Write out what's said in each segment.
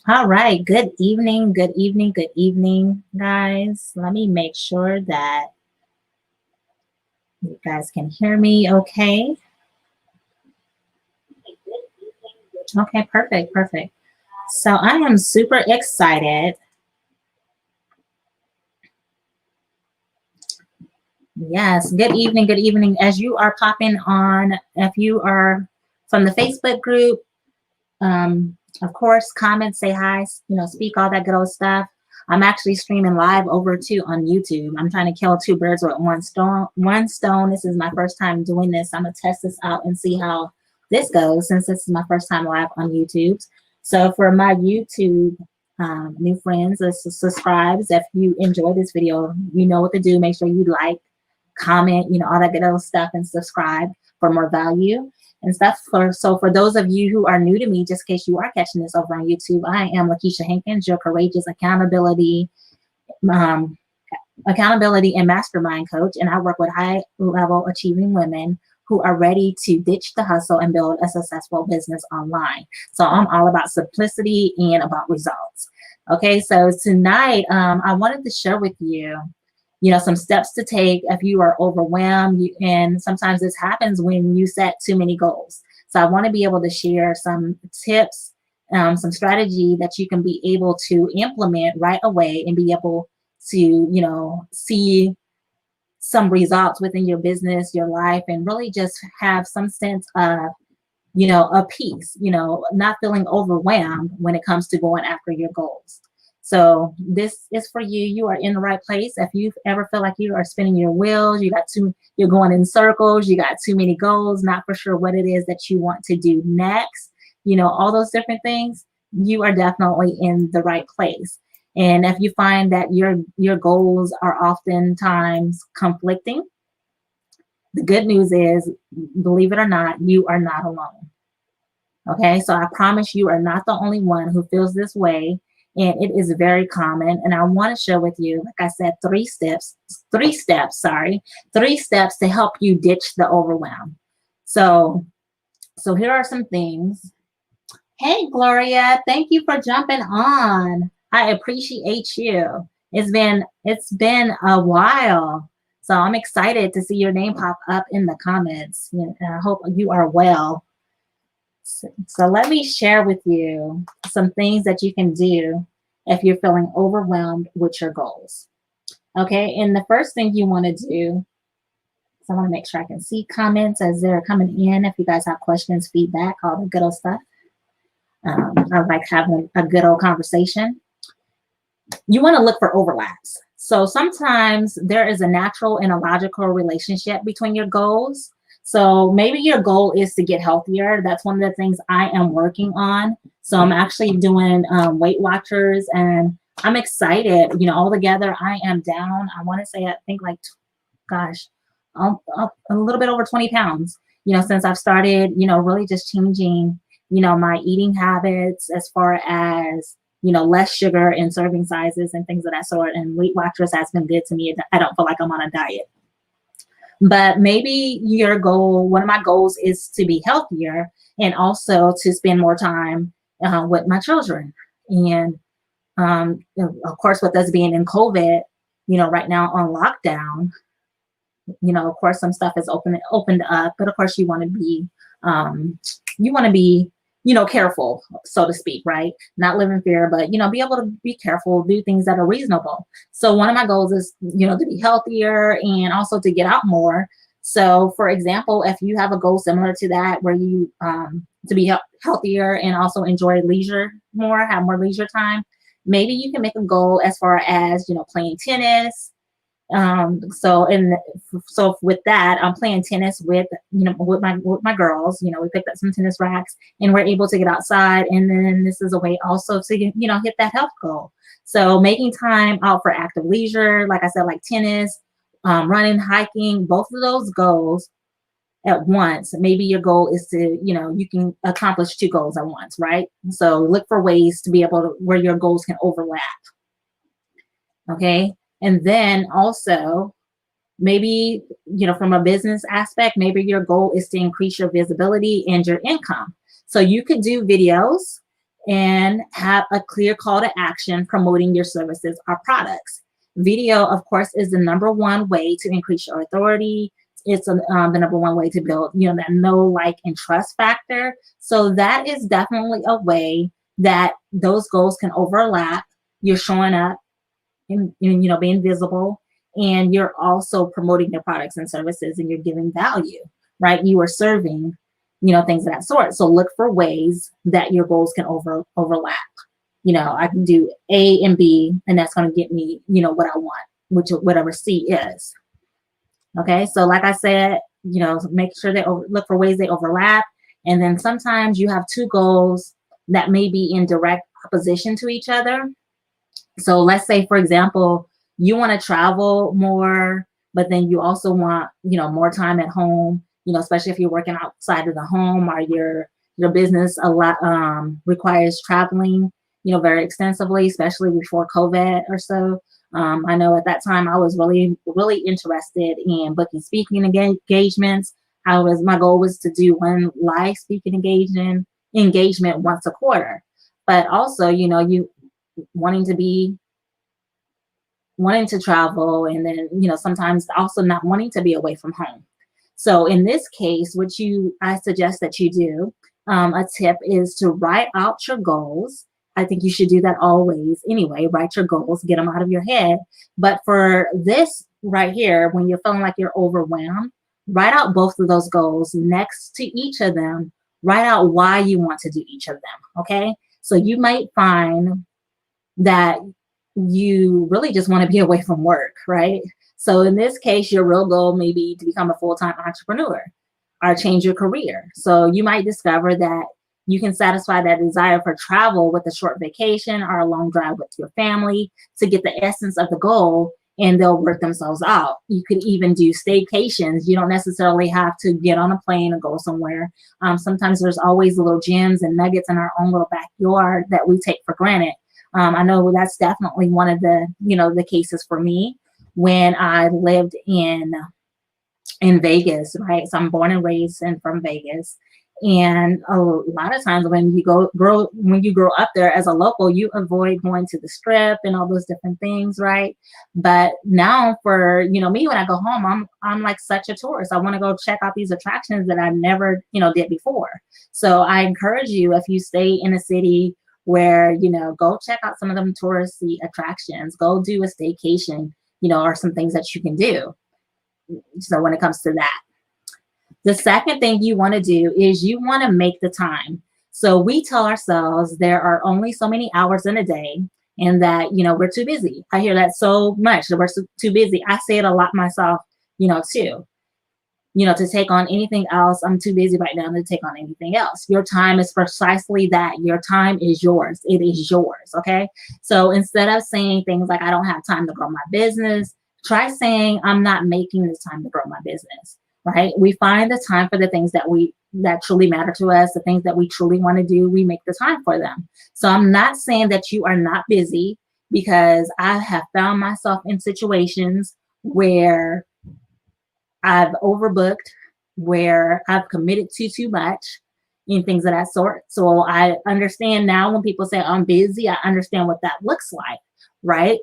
All right. Good evening. Good evening. Good evening, guys. Let me make sure that you guys can hear me okay. Okay, perfect. Perfect. So I am super excited. Yes. Good evening. Good evening. As you are popping on, if you are from the Facebook group, of course, comment, say hi, speak all that good old stuff. I'm actually streaming live over too on YouTube. I'm trying to kill two birds with one stone. One stone. This is my first time doing this. I'm gonna test this out and see how this goes since this is my first time live on YouTube. So for my YouTube new friends, subscribes. If you enjoy this video, you know what to do. Make sure you like, comment, all that good old stuff, and subscribe for more value and stuff. For those of you who are new to me, just in case you are catching this over on YouTube, I am Lakeisha Hankins, your courageous um, accountability and mastermind coach, and I work with high level achieving women who are ready to ditch the hustle and build a successful business online. So I'm all about simplicity and about results. Okay, so tonight I wanted to share with you some steps to take if you are overwhelmed. And sometimes this happens when you set too many goals. So I want to be able to share some tips, some strategy that you can be able to implement right away and be able to, see some results within your business, your life, and really just have some sense of, a peace, not feeling overwhelmed when it comes to going after your goals. So this is for you. You are in the right place. If you ever feel like you are spinning your wheels, you're going in circles, you got too many goals, not for sure what it is that you want to do next, all those different things, you are definitely in the right place. And if you find that your goals are oftentimes conflicting, the good news is, believe it or not, you are not alone. Okay, so I promise you are not the only one who feels this way, and it is very common. And I want to share with you, like I said, three steps to help you ditch the overwhelm. So here are some things. Hey, Gloria, thank you for jumping on. I appreciate you. It's been a while. So I'm excited to see your name pop up in the comments. I hope you are well. So let me share with you some things that you can do if you're feeling overwhelmed with your goals. Okay, and the first thing you want to do, so I want to make sure I can see comments as they're coming in. If you guys have questions, feedback, all the good old stuff. I like having a good old conversation. You want to look for overlaps. So sometimes there is a natural and a logical relationship between your goals. So maybe your goal is to get healthier. That's one of the things I am working on. So I'm actually doing Weight Watchers, and I'm excited. All together, I am down. I want to say, I think like, gosh, a little bit over 20 pounds, since I've started, really just changing, my eating habits as far as, less sugar in serving sizes and things of that sort. And Weight Watchers has been good to me. I don't feel like I'm on a diet. But maybe one of my goals is to be healthier and also to spend more time with my children. And of course, with us being in COVID, right now on lockdown, of course, some stuff is opened up, but of course, you want to be, careful, so to speak, right? Not live in fear, but, be able to be careful, do things that are reasonable. So one of my goals is, to be healthier and also to get out more. So for example, if you have a goal similar to that, where you, to be healthier and also enjoy leisure more, have more leisure time, maybe you can make a goal as far as, playing tennis. So with that, I'm playing tennis with my girls. We picked up some tennis racks and we're able to get outside. And then this is a way also to hit that health goal. So making time out for active leisure, like I said, like tennis, running, hiking, both of those goals at once. Maybe your goal is to, you can accomplish two goals at once, right? So look for ways to be able to, where your goals can overlap. Okay. And then also, maybe, from a business aspect, maybe your goal is to increase your visibility and your income. So you could do videos and have a clear call to action promoting your services or products. Video, of course, is the number one way to increase your authority. It's the number one way to build, that know, like, and trust factor. So that is definitely a way that those goals can overlap. You're showing up and being visible, and you're also promoting your products and services, and you're giving value, right? You are serving, things of that sort. So look for ways that your goals can overlap. I can do A and B, and that's going to get me, what I want, which whatever C is. Okay, so like I said, make sure they look for ways they overlap, and then sometimes you have two goals that may be in direct opposition to each other. So let's say, for example, you want to travel more, but then you also want, more time at home, especially if you're working outside of the home, or your business a lot requires traveling, very extensively, especially before COVID or so. I know at that time I was really, really interested in booking speaking engagements. My goal was to do one live speaking engagement once a quarter. But also, you wanting to be wanting to travel, and then sometimes also not wanting to be away from home. So in this case, I suggest that you do, a tip is to write out your goals. I think you should do that always anyway. Write your goals, get them out of your head. But for this right here, when you're feeling like you're overwhelmed, write out both of those goals next to each of them. Write out why you want to do each of them. Okay, so you might find that you really just want to be away from work, right? So in this case, your real goal may be to become a full-time entrepreneur or change your career. So you might discover that you can satisfy that desire for travel with a short vacation or a long drive with your family to get the essence of the goal, and they'll work themselves out. You could even do staycations. You don't necessarily have to get on a plane and go somewhere. Sometimes there's always little gems and nuggets in our own little backyard that we take for granted. I know that's definitely one of the cases for me when I lived in Vegas, right? So I'm born and raised and from Vegas. And a lot of times when you grow up there as a local, you avoid going to the strip and all those different things, right? But now for, me, when I go home, I'm like such a tourist. I want to go check out these attractions that I never, did before. So I encourage you, if you stay in a city where, go check out some of them touristy attractions, go do a staycation, or some things that you can do. So when it comes to that, the second thing you want to do is you want to make the time. So we tell ourselves there are only so many hours in a day, and that, we're too busy. I hear that so much, that we're too busy. I say it a lot myself, too. To take on anything else. I'm too busy right now to take on anything else. Your time is precisely that. Your time is yours. It is yours. Okay. So instead of saying things like, I don't have time to grow my business, try saying, I'm not making the time to grow my business, right? We find the time for the things that truly matter to us, the things that we truly want to do. We make the time for them. So I'm not saying that you are not busy, because I have found myself in situations where I've overbooked, where I've committed to too much and things of that sort. So I understand now when people say I'm busy, I understand what that looks like, right?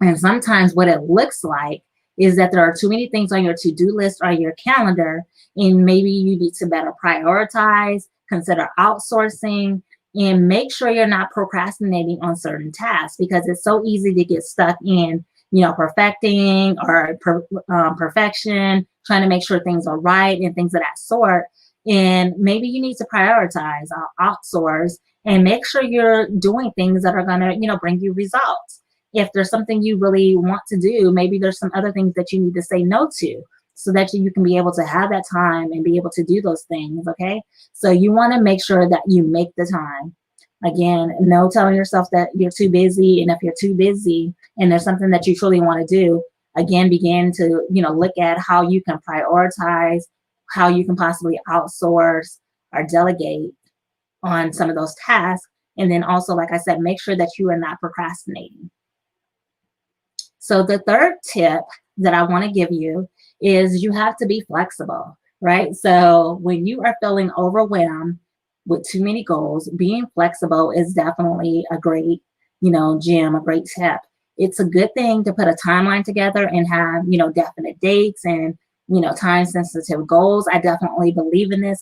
And sometimes what it looks like is that there are too many things on your to-do list or your calendar, and maybe you need to better prioritize, consider outsourcing, and make sure you're not procrastinating on certain tasks, because it's so easy to get stuck in, perfecting or perfection, trying to make sure things are right and things of that sort. And maybe you need to prioritize, outsource, and make sure you're doing things that are going to, bring you results. If there's something you really want to do, maybe there's some other things that you need to say no to, so that you can be able to have that time and be able to do those things. Okay. So you want to make sure that you make the time. Again, no telling yourself that you're too busy. And if you're too busy and there's something that you truly want to do, again, begin to, look at how you can prioritize, how you can possibly outsource or delegate on some of those tasks. And then also, like I said, make sure that you are not procrastinating. So the third tip that I want to give you is you have to be flexible, right? So when you are feeling overwhelmed, with too many goals, being flexible is definitely a great, gem, a great tip. It's a good thing to put a timeline together and have, definite dates and, time sensitive goals. I definitely believe in this.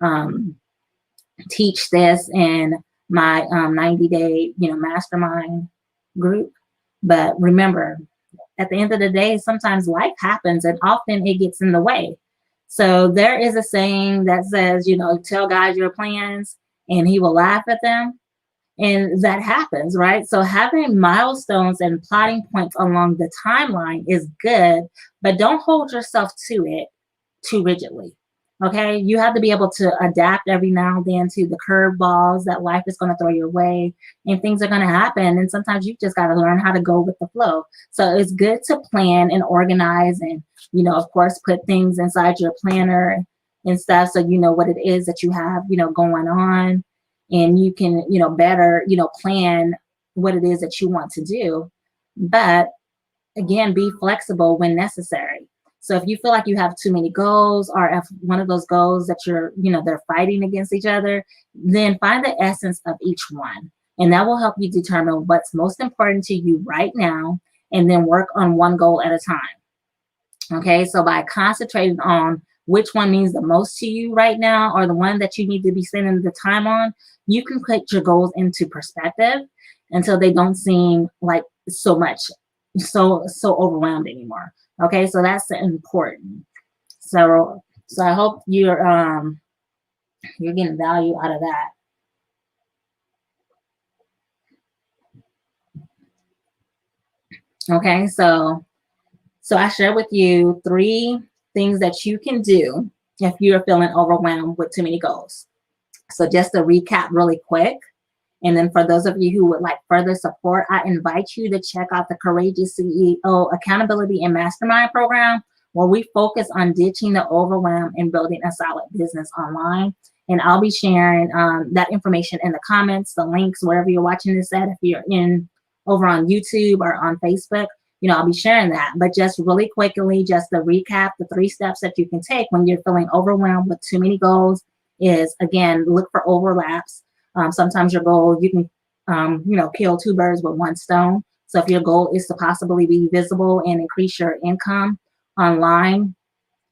Um, teach this in my 90-day, mastermind group. But remember, at the end of the day, sometimes life happens and often it gets in the way. So there is a saying that says, tell God your plans and he will laugh at them. And that happens, right? So having milestones and plotting points along the timeline is good, but don't hold yourself to it too rigidly. Okay, you have to be able to adapt every now and then to the curveballs that life is going to throw your way, and things are going to happen. And sometimes you just got to learn how to go with the flow. So it's good to plan and organize, and of course, put things inside your planner and stuff so you know what it is that you have, going on, and you can, better, plan what it is that you want to do. But again, be flexible when necessary. So if you feel like you have too many goals, or if one of those goals that they're fighting against each other, then find the essence of each one. And that will help you determine what's most important to you right now, and then work on one goal at a time. Okay, so by concentrating on which one means the most to you right now, or the one that you need to be spending the time on, you can put your goals into perspective until they don't seem like so overwhelmed anymore. Okay, so that's important. So I hope you're getting value out of that. Okay, so I share with you 3 things that you can do if you're feeling overwhelmed with too many goals. So just to recap really quick, and then for those of you who would like further support, I invite you to check out the Courageous CEO Accountability and Mastermind program, where we focus on ditching the overwhelm and building a solid business online. And I'll be sharing that information in the comments, the links, wherever you're watching this at. If you're over on YouTube or on Facebook, I'll be sharing that. But just really quickly, just to recap, the 3 steps that you can take when you're feeling overwhelmed with too many goals is, again, look for overlaps. Sometimes your goal, you can, kill 2 birds with 1 stone. So if your goal is to possibly be visible and increase your income online,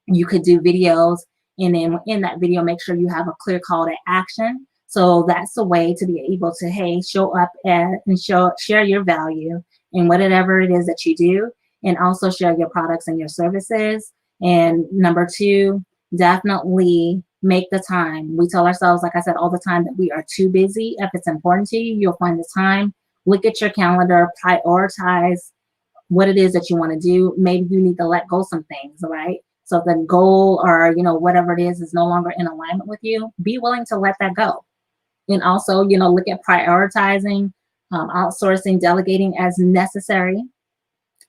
you could do videos. And then in that video, make sure you have a clear call to action. So that's a way to be able to, hey, show up and share your value in whatever it is that you do, and also share your products and your services. And number 2, definitely make the time. We tell ourselves, like I said, all the time, that we are too busy. If it's important to you, you'll find the time. Look at your calendar, prioritize what it is that you want to do. Maybe you need to let go some things, right? So if the goal, or whatever it is no longer in alignment with you, be willing to let that go. And also, look at prioritizing, outsourcing, delegating as necessary.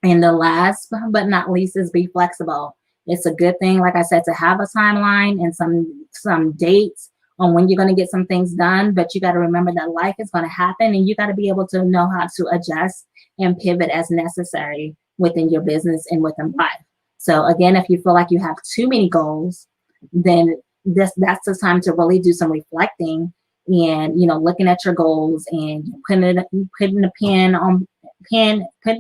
And the last but not least is be flexible. It's a good thing, like I said, to have a timeline and some dates on when you're going to get some things done, but you got to remember that life is going to happen, and you got to be able to know how to adjust and pivot as necessary within your business and within life. So again, if you feel like you have too many goals, then that's the time to really do some reflecting, and looking at your goals and putting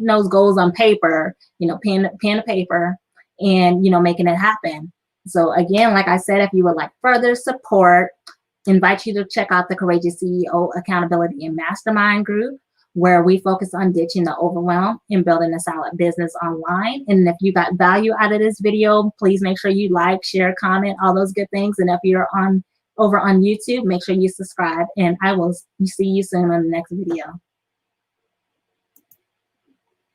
those goals on paper, pen to paper, and making it happen. So again, like I said, if you would like further support, invite you to check out the Courageous CEO Accountability and Mastermind group, where we focus on ditching the overwhelm and building a solid business online. And if you got value out of this video, please make sure you like, share, comment, all those good things. And if you're over on YouTube, make sure you subscribe, and I will see you soon on the next video.